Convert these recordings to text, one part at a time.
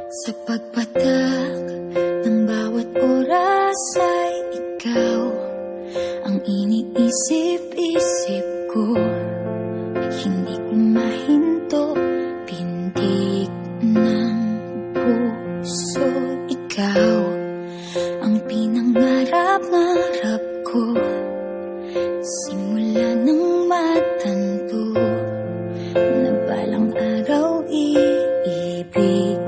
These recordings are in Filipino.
Sa pagpatak ng bawat oras ay ikaw ang iniisip-isip ko. Hindi ko mahinto, pintig ng puso. Ikaw ang pinangarap-ngarap ko, simula nang matanto na balang araw iibig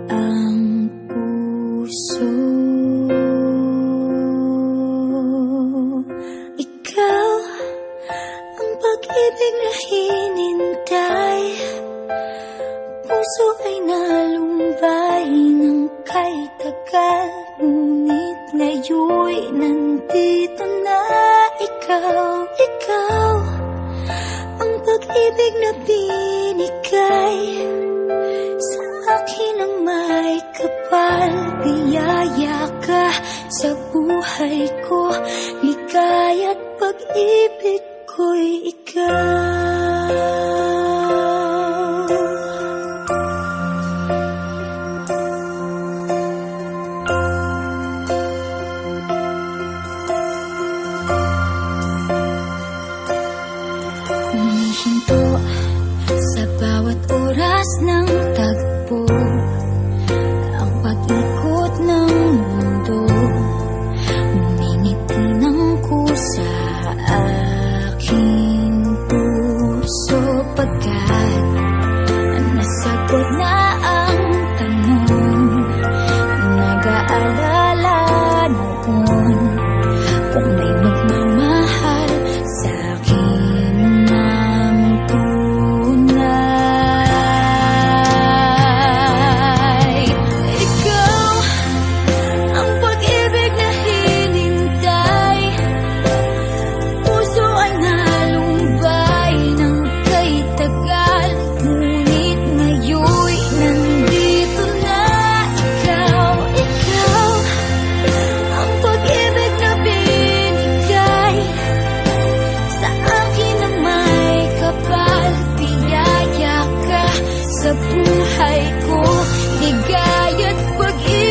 ang puso. Ikaw ang pag-ibig na hinintay, puso ay nalumbay ng kay tagal, ngunit ngayon'y nandito na ikaw. Ikaw ang pag-ibig na binigay sa akin ang may kapal. Biyaya ka sa buhay ko, ligaya't pag-ibig ko'y ikaw. Humihinto sa bawat oras ng tagpo, ang pag-ikot ng mundo, umingiti ng kusa aking puso. Pagkat nasagot na ang tanong, nag-aalala noon kung may magmamahal sa'kin ng tunay. Ikaw ang pag-ibig na hinintay, puso ay nalumbay ng kay tagal, ngunit ngayon'y nandito na ikaw. Ikaw ang pag-ibig na binigay sa akin ang may kapal. Biyaya ka sa buhay ko, ligaya't pag-ibig